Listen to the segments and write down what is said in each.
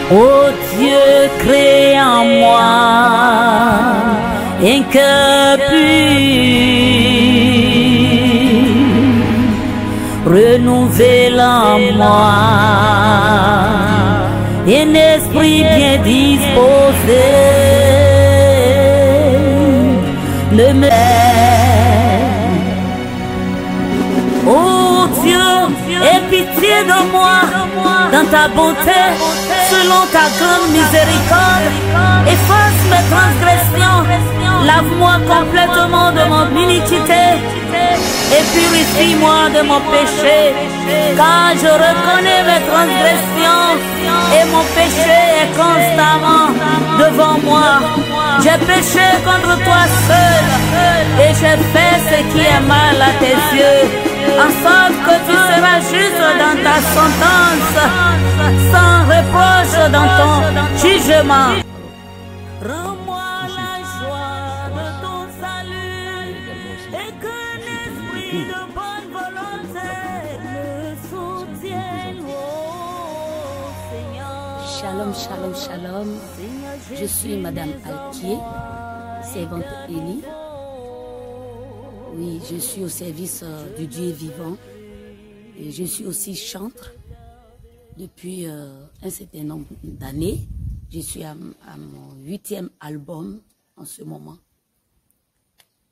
Ô Dieu, crée en moi un cœur pur, renouvelle en moi un esprit bien disposé. Ne me... Oh Dieu, aie pitié de moi dans ta bonté, selon ta grande miséricorde. Efface mes transgressions, lave-moi complètement de mon iniquité et purifie-moi de mon péché, car je reconnais mes transgressions et mon péché est constamment devant moi. J'ai péché contre toi seul et j'ai fait ce qui est mal à tes yeux, en sorte que tu seras juste dans ta sentence, sans reproche dans ton jugement. Rends-moi la joie de ton salut et que l'esprit de bonne volonté me soutienne, oh Seigneur. Shalom, shalom, shalom. Je suis Madame Alquier, servante Élie. Oui, je suis au service du Dieu vivant et je suis aussi chantre depuis un certain nombre d'années. Je suis à mon 8e album en ce moment.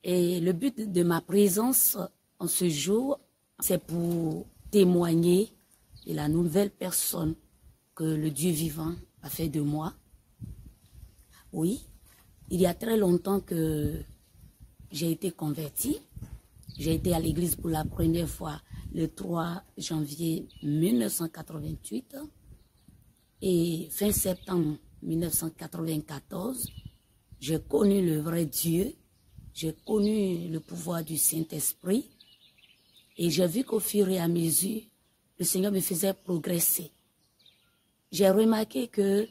Et le but de ma présence en ce jour, c'est pour témoigner de la nouvelle personne que le Dieu vivant a fait de moi. Oui, il y a très longtemps que j'ai été convertie. J'ai été à l'église pour la première fois le 3 janvier 1988 et fin septembre 1994, j'ai connu le vrai Dieu, j'ai connu le pouvoir du Saint-Esprit et j'ai vu qu'au fur et à mesure, le Seigneur me faisait progresser. J'ai remarqué que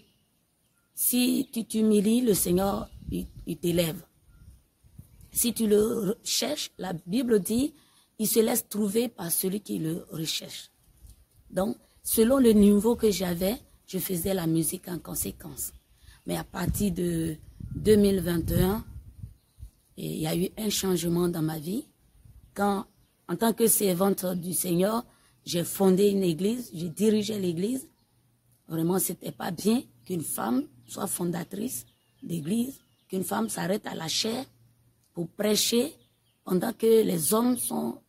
si tu t'humilies, le Seigneur il t'élève. Si tu le cherches, la Bible dit, il se laisse trouver par celui qui le recherche. Donc, selon le niveau que j'avais, je faisais la musique en conséquence. Mais à partir de 2021, il y a eu un changement dans ma vie. Quand, en tant que servante du Seigneur, j'ai fondé une église, j'ai dirigé l'église. Vraiment, c'était pas bien qu'une femme soit fondatrice d'église, qu'une femme s'arrête à la chair pour prêcher pendant que les hommes sont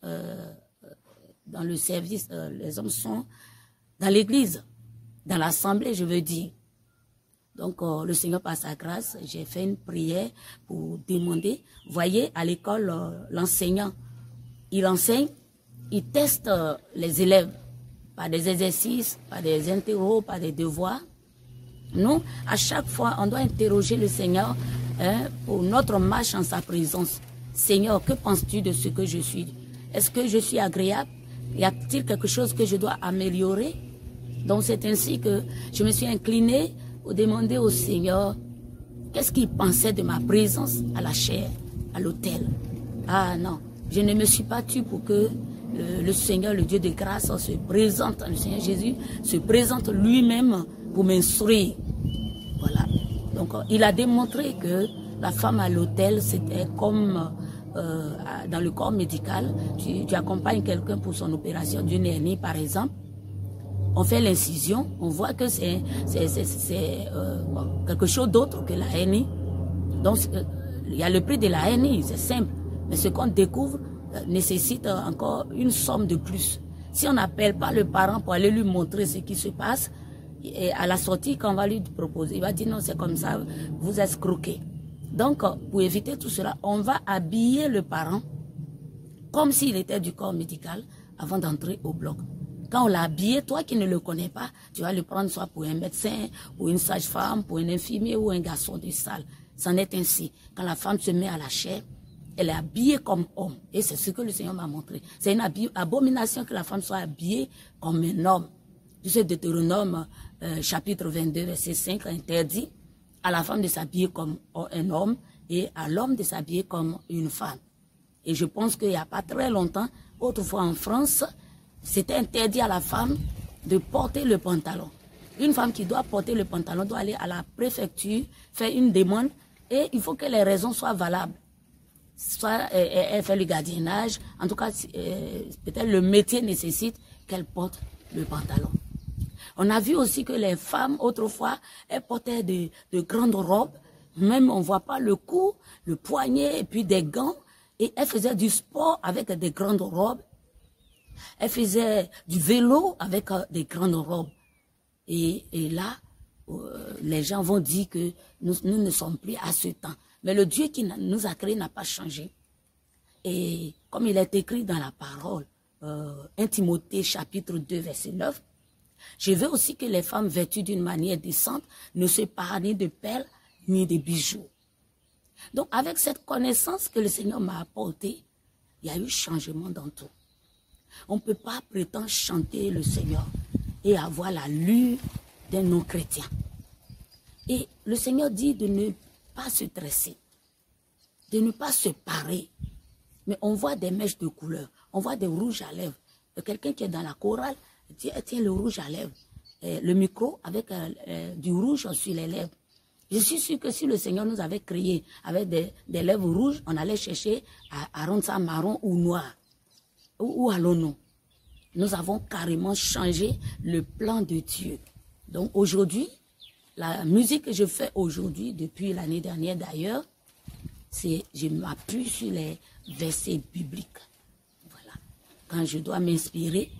dans le service, les hommes sont dans l'église, dans l'assemblée, je veux dire. Donc, le Seigneur, par sa grâce, j'ai fait une prière pour demander. Vous voyez, à l'école, l'enseignant, il enseigne, il teste les élèves par des exercices, par des interros, par des devoirs. Nous, à chaque fois, on doit interroger le Seigneur pour notre marche en sa présence. Seigneur, que penses-tu de ce que je suis? Est-ce que je suis agréable? Y a-t-il quelque chose que je dois améliorer? Donc c'est ainsi que je me suis inclinée pour demander au Seigneur qu'est-ce qu'il pensait de ma présence à la chaire, à l'autel. Ah non, je ne me suis pas tue pour que le Seigneur, le Dieu de grâce, se présente, le Seigneur Jésus se présente lui-même pour m'instruire. Voilà. Donc, il a démontré que la femme à l'hôtel, c'était comme dans le corps médical. Tu accompagnes quelqu'un pour son opération d'une hernie, par exemple. On fait l'incision, on voit que c'est quelque chose d'autre que la hernie. Donc, il y a le prix de la hernie, c'est simple. Mais ce qu'on découvre nécessite encore une somme de plus. Si on n'appelle pas le parent pour aller lui montrer ce qui se passe, et à la sortie, quand on va lui proposer, il va dire non, c'est comme ça, vous escroquez. Donc, pour éviter tout cela, on va habiller le parent comme s'il était du corps médical avant d'entrer au bloc. Quand on l'a habillé, toi qui ne le connais pas, tu vas le prendre soit pour un médecin, pour une sage-femme, pour un infirmier ou un garçon de salle. C'en est ainsi. Quand la femme se met à la chair, elle est habillée comme homme. Et c'est ce que le Seigneur m'a montré. C'est une abomination que la femme soit habillée comme un homme. Tu sais, Deutéronome, chapitre 22, verset 5, interdit à la femme de s'habiller comme un homme et à l'homme de s'habiller comme une femme. Et je pense qu'il n'y a pas très longtemps, autrefois en France, c'était interdit à la femme de porter le pantalon. Une femme qui doit porter le pantalon doit aller à la préfecture, faire une demande et il faut que les raisons soient valables. Soit elle fait le gardiennage, en tout cas, peut-être le métier nécessite qu'elle porte le pantalon. On a vu aussi que les femmes, autrefois, elles portaient de grandes robes, même on ne voit pas le cou, le poignet et puis des gants, et elles faisaient du sport avec des grandes robes. Elles faisaient du vélo avec des grandes robes. Et là, les gens vont dire que nous ne sommes plus à ce temps. Mais le Dieu qui nous a créés n'a pas changé. Et comme il est écrit dans la parole, 1 Timothée chapitre 2 verset 9, je veux aussi que les femmes vêtues d'une manière décente ne se parent ni de perles ni de bijoux. Donc avec cette connaissance que le Seigneur m'a apportée, il y a eu changement dans tout. On ne peut pas prétendre chanter le Seigneur et avoir l'allure d'un non-chrétien. Et le Seigneur dit de ne pas se dresser, de ne pas se parer. Mais on voit des mèches de couleur, on voit des rouges à lèvres. Quelqu'un qui est dans la chorale, tiens le rouge à lèvres, le micro avec du rouge sur les lèvres. Je suis sûr que si le Seigneur nous avait créé avec des lèvres rouges, on allait chercher à rendre ça marron ou noir, ou à l'oignon. Nous avons carrément changé le plan de Dieu. Donc aujourd'hui, la musique que je fais aujourd'hui, depuis l'année dernière d'ailleurs, je m'appuie sur les versets bibliques. Voilà. Quand je dois m'inspirer,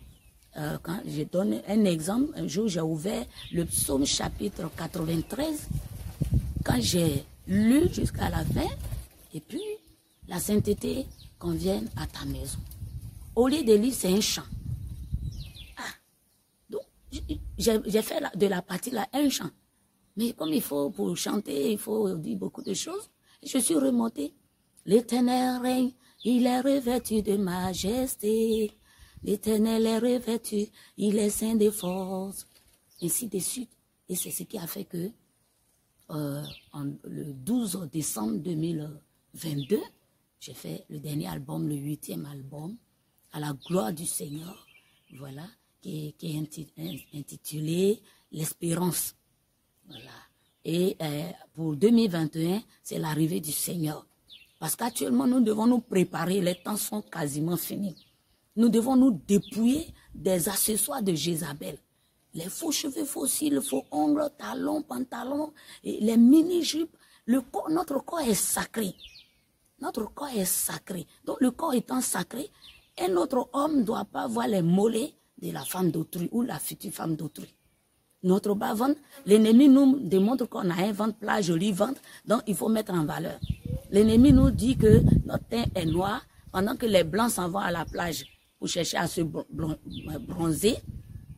quand je donne un exemple, un jour j'ai ouvert le psaume chapitre 93, quand j'ai lu jusqu'à la fin, et puis la sainteté convienne à ta maison. Au lieu de lire, c'est un chant. Donc j'ai fait de la partie là un chant. Mais comme il faut, pour chanter, il faut dire beaucoup de choses, je suis remontée. L'Éternel règne, il est revêtu de majesté. L'Éternel est revêtu, il est saint de force. Ainsi de suite. Et c'est ce qui a fait que, le 12 décembre 2022, j'ai fait le dernier album, le 8e album, à la gloire du Seigneur, voilà, qui est intitulé L'Espérance. Voilà. Et pour 2021, c'est l'arrivée du Seigneur. Parce qu'actuellement, nous devons nous préparer, les temps sont quasiment finis. Nous devons nous dépouiller des accessoires de Jézabel. Les faux cheveux fossiles, faux ongles, talons, pantalons, et les mini-jupes. Notre corps est sacré. Notre corps est sacré. Donc le corps étant sacré, un autre homme ne doit pas voir les mollets de la femme d'autrui ou la future femme d'autrui. Notre bas-ventre, l'ennemi nous démontre qu'on a un ventre plat, joli ventre, donc il faut mettre en valeur. L'ennemi nous dit que notre teint est noir, pendant que les blancs s'en vont à la plage pour chercher à se bronzer.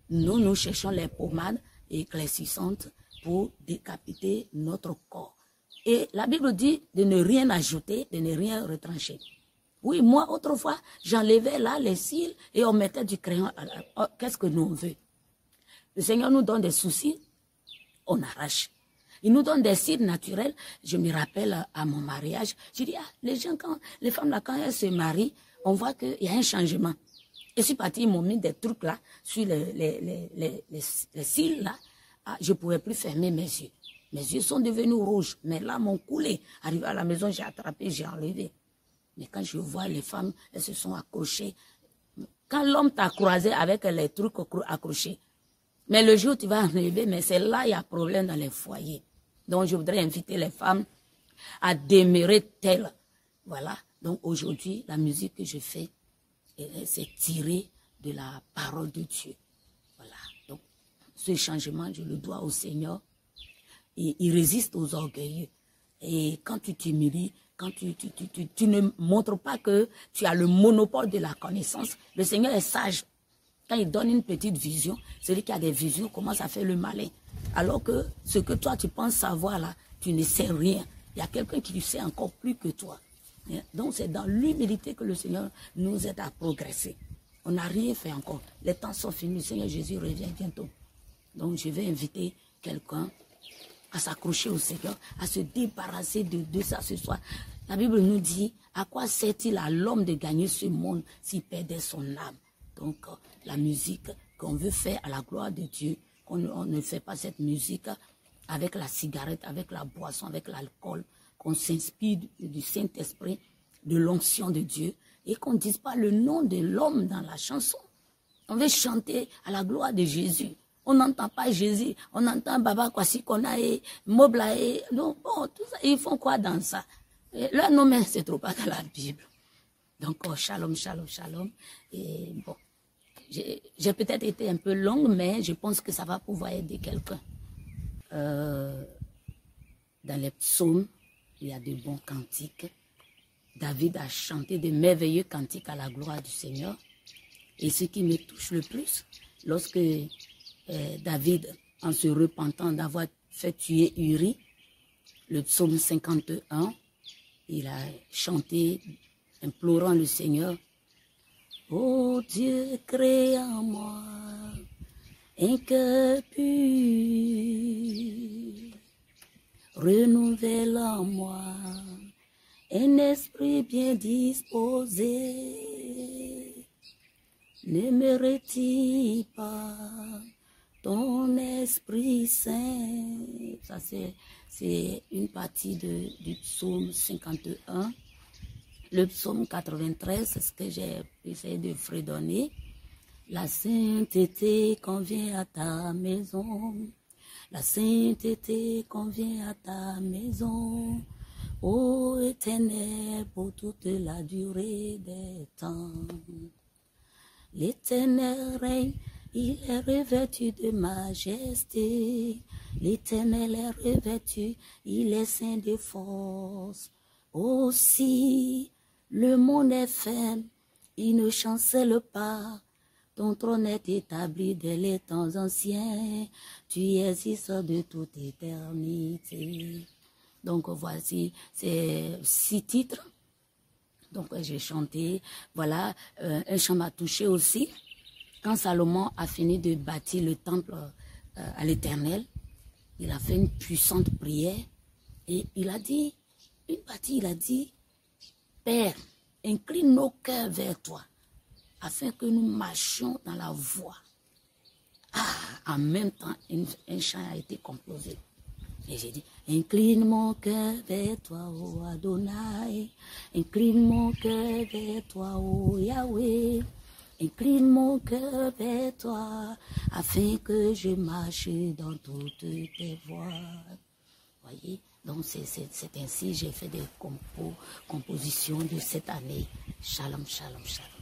Nous cherchons les pommades éclaircissantes pour décapiter notre corps. Et la Bible dit de ne rien ajouter, de ne rien retrancher. Oui, moi, autrefois, j'enlevais là les cils et on mettait du crayon. Qu'est-ce que nous on veut? Le Seigneur nous donne des soucis, on arrache. Il nous donne des cils naturels. Je me rappelle à mon mariage, je dis, les femmes là, quand elles se marient, on voit qu'il y a un changement. Et je suis partie, ils m'ont mis des trucs là, sur les cils là. Je ne pouvais plus fermer mes yeux. Mes yeux sont devenus rouges, mais là, m'ont coulé. Arrivé à la maison, j'ai attrapé, j'ai enlevé. Mais quand je vois les femmes, elles se sont accrochées. Quand l'homme t'a croisé avec les trucs accrochés, mais le jour où tu vas enlever, mais c'est là qu'il y a problème dans les foyers. Donc, je voudrais inviter les femmes à demeurer telles. Voilà. Donc, aujourd'hui, la musique que je fais, c'est tiré de la parole de Dieu. Voilà. Donc, ce changement, je le dois au Seigneur. Et il résiste aux orgueilleux. Et quand tu t'humilies, quand tu ne montres pas que tu as le monopole de la connaissance, le Seigneur est sage. Quand il donne une petite vision, celui qui a des visions commence à faire le malin. Alors que ce que toi tu penses savoir là, tu ne sais rien. Il y a quelqu'un qui sait encore plus que toi. Donc c'est dans l'humilité que le Seigneur nous aide à progresser. On n'a rien fait encore. Les temps sont finis, le Seigneur Jésus revient bientôt. Donc je vais inviter quelqu'un à s'accrocher au Seigneur, à se débarrasser de ça ce soir. La Bible nous dit, à quoi sert-il à l'homme de gagner ce monde s'il perdait son âme? Donc la musique qu'on veut faire à la gloire de Dieu, qu'on ne fait pas cette musique avec la cigarette, avec la boisson, avec l'alcool, qu'on s'inspire du Saint-Esprit, de l'onction de Dieu, et qu'on ne dise pas le nom de l'homme dans la chanson. On veut chanter à la gloire de Jésus. On n'entend pas Jésus, on entend Baba Kwasi Konae, Moblae. Donc, bon, tout ça, ils font quoi dans ça? Leur nom, c'est trop pas dans la Bible. Donc, oh, shalom, shalom, shalom. Et bon, j'ai peut-être été un peu longue, mais je pense que ça va pouvoir aider quelqu'un. Dans les psaumes, il y a de bons cantiques. David a chanté de merveilleux cantiques à la gloire du Seigneur. Et ce qui me touche le plus, lorsque David, en se repentant d'avoir fait tuer Uri, le psaume 51, il a chanté, implorant le Seigneur, « Ô Dieu, crée en moi un cœur pur, renouvelle en moi un esprit bien disposé, ne me retire pas ton Esprit Saint. » Ça, c'est une partie du psaume 51. Le psaume 93, c'est ce que j'ai essayé de fredonner. La sainteté convient à ta maison. La sainteté convient à ta maison. Ô Éternel, pour toute la durée des temps. L'Éternel règne, il est revêtu de majesté. L'Éternel est revêtu, il est saint de force. Aussi, le monde est ferme, il ne chancelle pas. Ton trône est établi dès les temps anciens. Tu existes de toute éternité. Donc voici ces 6 titres. Donc j'ai chanté. Voilà, un chant m'a touché aussi. Quand Salomon a fini de bâtir le temple à l'Éternel, il a fait une puissante prière et il a dit, une partie, il a dit, Père, incline nos cœurs vers toi, afin que nous marchions dans la voie. En même temps, un chant a été composé. Et j'ai dit, incline mon cœur vers toi, ô Adonai. Incline mon cœur vers toi, ô Yahweh. Incline mon cœur vers toi, afin que je marche dans toutes tes voies. Voyez, donc c'est ainsi que j'ai fait des compositions de cette année. Shalom, shalom, shalom.